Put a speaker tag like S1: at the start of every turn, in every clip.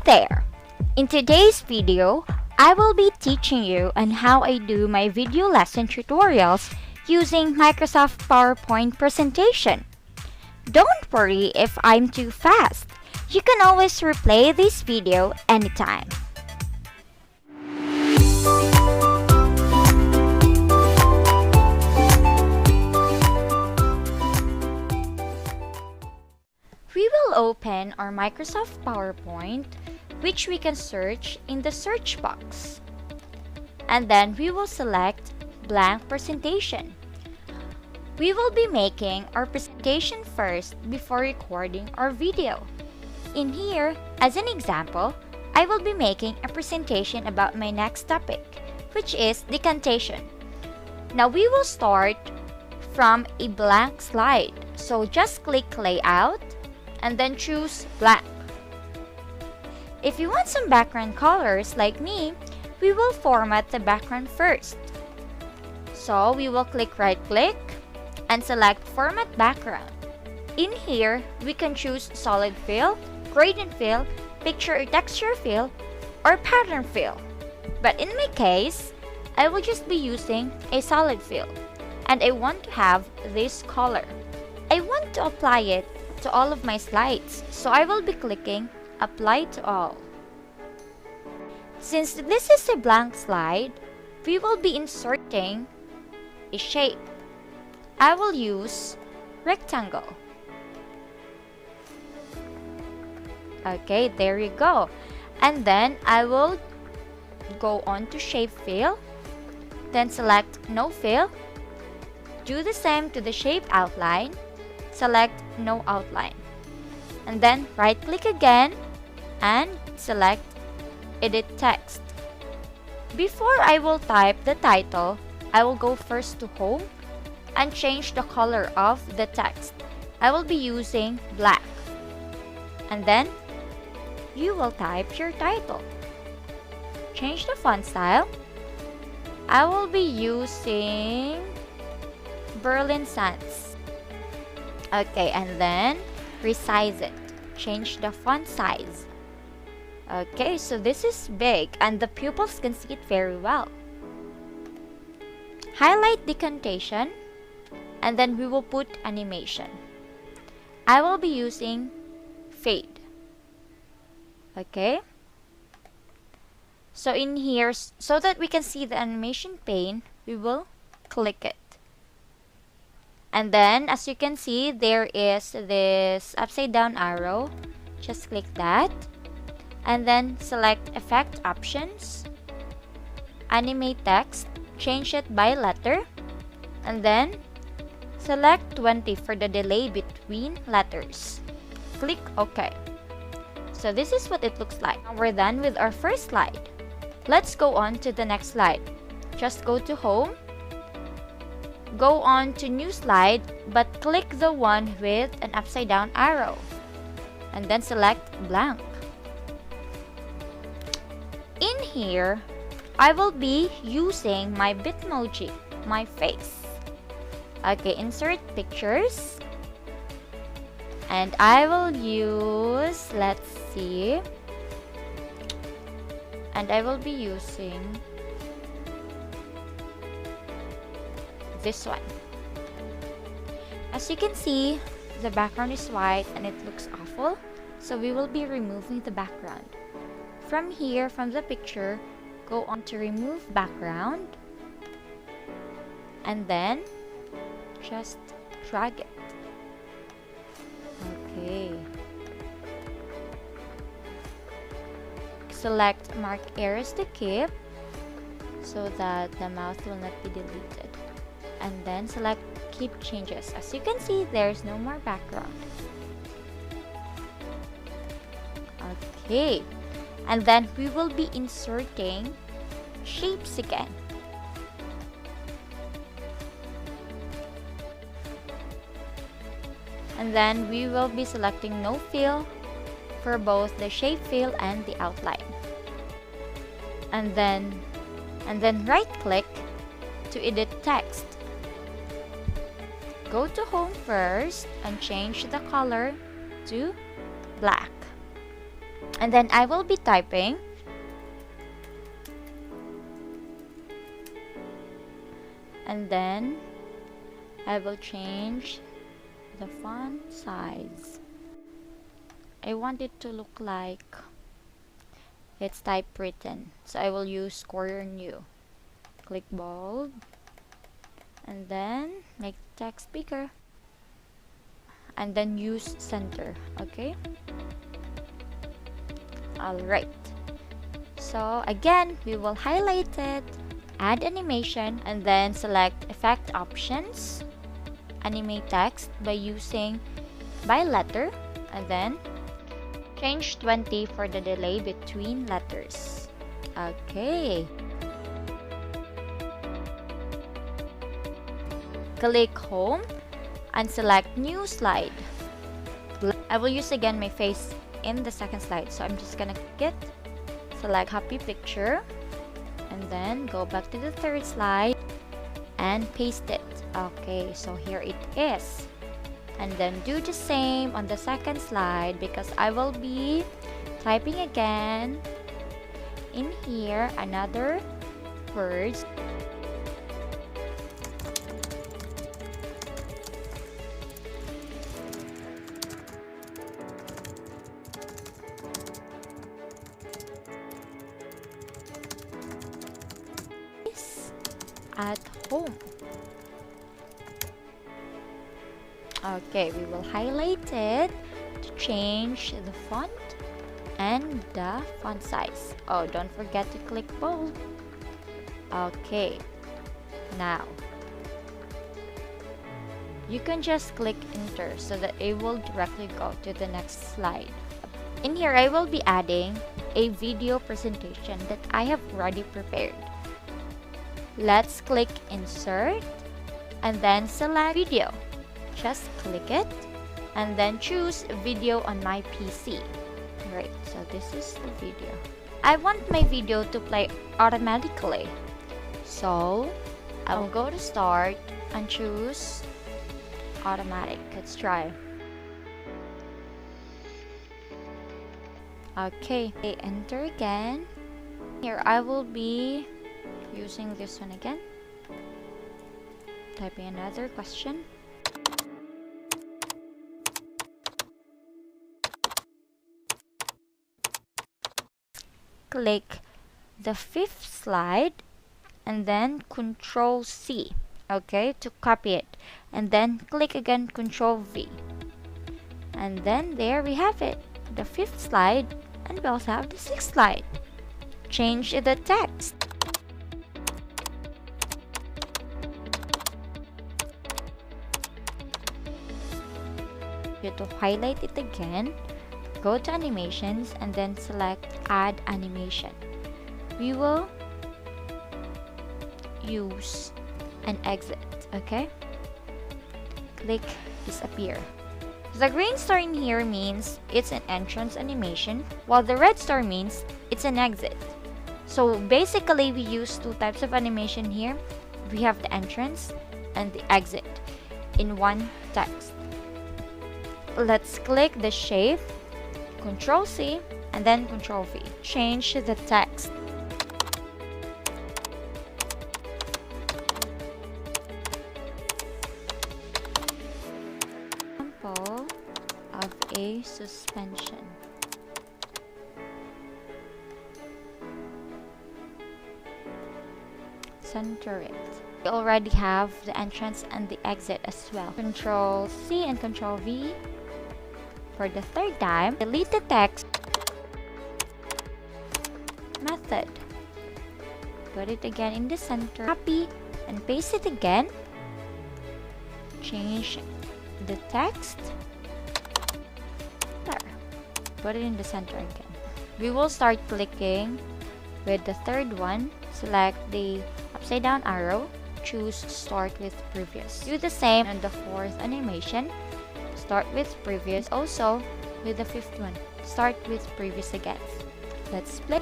S1: there! In today's video, I will be teaching you on how I do my video lesson tutorials using Microsoft PowerPoint presentation. Don't worry if I'm too fast. You can always replay this video anytime. We will open our Microsoft PowerPoint, which we can search in the search box. And then we will select blank presentation. We will be making our presentation first before recording our video. In here, as an example, I will be making a presentation about my next topic, which is decantation. Now we will start from a blank slide. So just click Layout and then choose blank. If you want some background colors like me, we will format the background first. So we will click right click and select Format Background. In here, we can choose Solid Fill, Gradient Fill, Picture or Texture Fill, or Pattern Fill. But in my case, I will just be using a Solid Fill, and I want to have this color. I want to apply it to all of my slides, so I will be clicking Apply to All. Since this is a blank slide, we will be inserting a shape. I will use rectangle. Okay, there you go. And then I will go on to Shape Fill, then select No Fill. Do the same to the shape outline. Select No Outline. And then right click again and select Edit Text. Before I will type the title, I will go first to Home and change the color of the text. I will be using black. And then you will type your title. Change the font style. I will be using Berlin Sans. Okay, and then resize it. Change the font size. Okay, so this is big and the pupils can see it very well. Highlight decantation and then we will put animation. I will be using fade. Okay. So in here, so that we can see the animation pane, we will click it. And then, as you can see, there is this upside down arrow. Just click that. And then select Effect Options. Animate Text. Change it by letter. And then select 20 for the delay between letters. Click OK. So this is what it looks like. Now we're done with our first slide. Let's go on to the next slide. Just go to Home. Go on to New Slide, but click the one with an upside down arrow. And then select blank. In here, I will be using my Bitmoji, my face. Okay, insert pictures. And I will use, let's see. And I will be using this one. As you can see, the background is white and it looks awful, so we will be removing the background. From here, from the picture, go on to remove background and then just drag it. Okay. Select Mark Errors to keep so that the mouse will not be deleted. And then select Keep Changes. As you can see, there's no more background. Okay. And then we will be inserting shapes again. And then we will be selecting No Fill for both the shape fill and the outline. And then right click to edit text. Go to Home first and change the color to black. And then I will be typing. And then I will change the font size. I want it to look like it's typewritten, so I will use Corel New. Click bold, and then make text bigger, and then use center. Okay. Alright. So again, we will highlight it, add animation, and then select effect options, animate text by using by letter, and then change 20 for the delay between letters. Okay. Click home and select new slide. I will use again my face in the second slide, so I'm just gonna click it, select happy picture, and then go back to the third slide and paste it. Okay, so here it is. And then do the same on the second slide, because I will be typing again in here another words. At home. Okay, we will highlight it to change the font and the font size. Oh, don't forget to click bold. Okay, now you can just click enter so that it will directly go to the next slide. In here, I will be adding a video presentation that I have already prepared. Let's click insert and then select video. Just click it and then choose video on my PC. Right, so this is the video. I want my video to play automatically. So I will go to start and choose automatic. Let's try. Okay, enter again. Here I will be using this one again. Typing another question. Click the fifth slide and then Control C, okay, to copy it, and then click again Control V, and then there we have it, the fifth slide, and we also have the sixth slide. Change the text. You to highlight it again, go to animations and then select add animation. We will use an exit, okay? Click disappear. The green star in here means it's an entrance animation, while the red star means it's an exit. So basically we use two types of animation here. We have the entrance and the exit in one text. Let's click the shape, Control C, and then Control V. Change the text. Example of a suspension. Center it. We already have the entrance and the exit as well. Control C and Control V. For the third time, delete the text. Method. Put it again in the center. Copy and paste it again. Change the text. There. Put it in the center again. We will start clicking with the third one. Select the upside down arrow. Choose start with previous. Do the same on the fourth animation. Start with previous. Also with the fifth one, start with previous again. Let's play.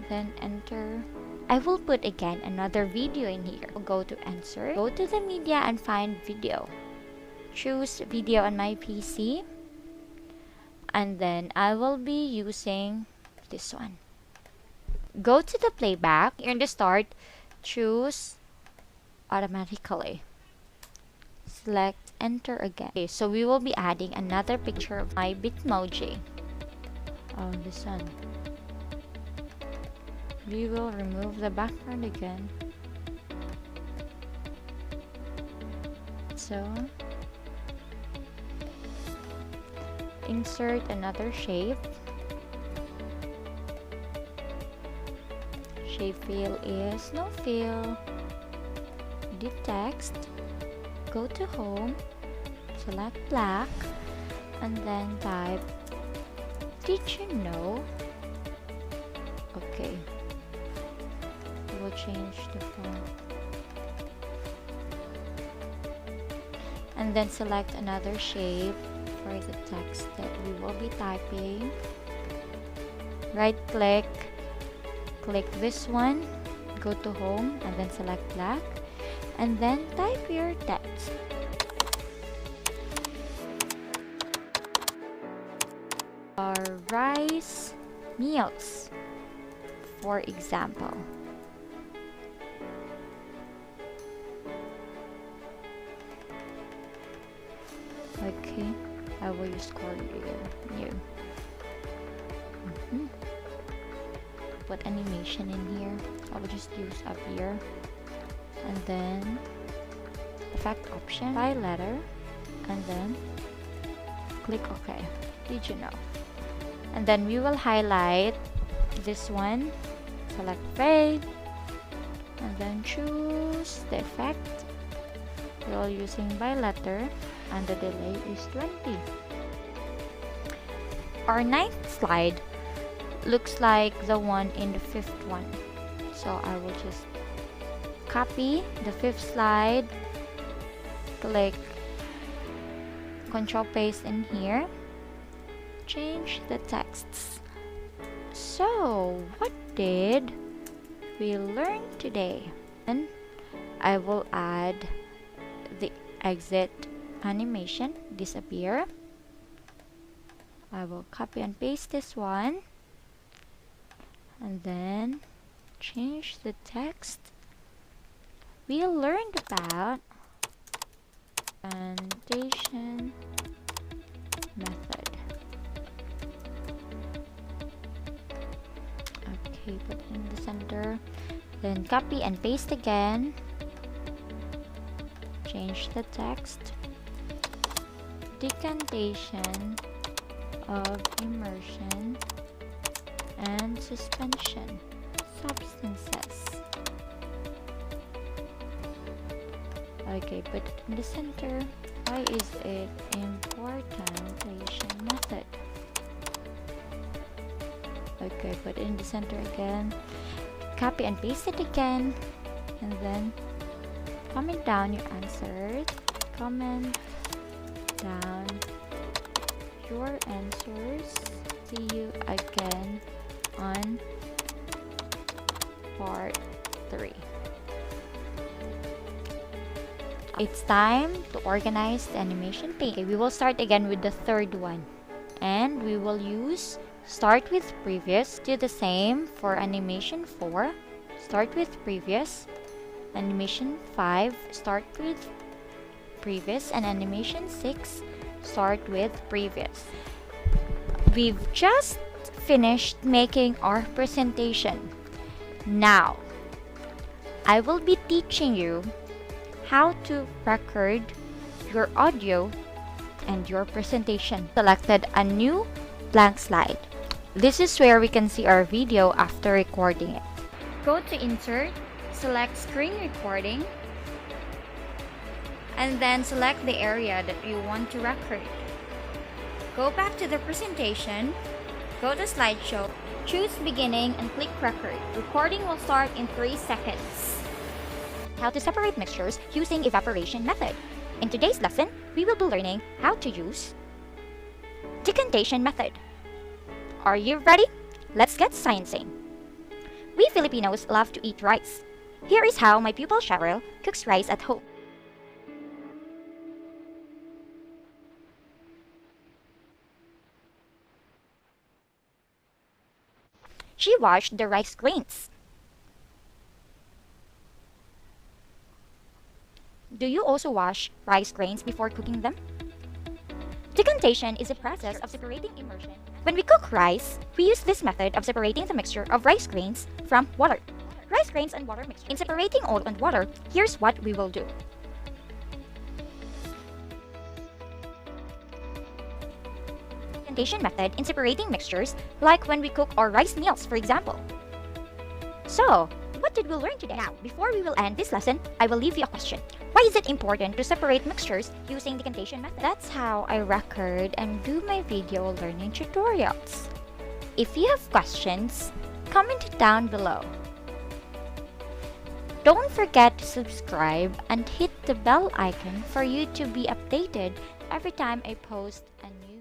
S1: then enter. I will put again another video in here. Go to insert, go to the media and find video. Choose video on my PC, and then I will be using this one. Go to the playback. In the start, choose automatically. Select enter again. Okay, so we will be adding another picture of my Bitmoji. Oh, this one. We will remove the background again. So, insert another shape. Shape fill is no fill. Edit text. Go to home. Select black. And then type, did you know? Okay. We'll change the font. And then select another shape for the text that we will be typing. Right click, click this one, go to home, and then select black, and then type your text. Rice meals, for example. Okay, I will use Korean new. Put animation in here. I will just use up here, and then effect option by letter, and then click OK. Did you know? And then we will highlight this one, select fade, and then choose the effect. We are using by letter, and the delay is 20. Our 9th slide looks like the one in the 5th one. So I will just copy the 5th slide, click Control paste in here, change the texts. So what did we learn today? And I will add the exit animation, disappear. I will copy and paste this one, and then change the text. We learned about annotation method. Okay, put in the center, then copy and paste again. Change the text. Decantation of immersion and suspension substances. Okay, put it in the center. Why is it important method? Okay, put it in the center again. Copy and paste it again, and then comment down your answers. Comment down your answers. See you again on part 3. It's time to organize the animation pane. Okay, we will start again with the 3rd one, and we will use start with previous. Do the same for animation 4. Start with previous. Animation 5, start with previous, and animation 6, start with previous. We've just finished making our presentation. Now, I will be teaching you how to record your audio and your presentation. Selected a new blank slide. This is where we can see our video after recording it. Go to Insert, select Screen Recording, and then select the area that you want to record. Go back to the presentation, go to Slideshow, choose Beginning and click Record. Recording will start in 3 seconds. How to separate mixtures using evaporation method. In today's lesson, we will be learning how to use decantation method. Are you ready? Let's get sciencing. We Filipinos love to eat rice. Here is how my pupil Cheryl cooks rice at home. She washed the rice grains. Do you also wash rice grains before cooking them? Decantation is a process of separating immersion. When we cook rice, we use this method of separating the mixture of rice grains from water. Rice grains and water mixture. In separating oil and water, here's what we will do. Decantation method in separating mixtures, like when we cook our rice meals, for example. So, what did we learn today? Now, before we will end this lesson, I will leave you a question. Why is it important to separate mixtures using decantation method? That's how I record and do my video learning tutorials. If you have questions, comment it down below. Don't forget to subscribe and hit the bell icon for you to be updated every time I post a new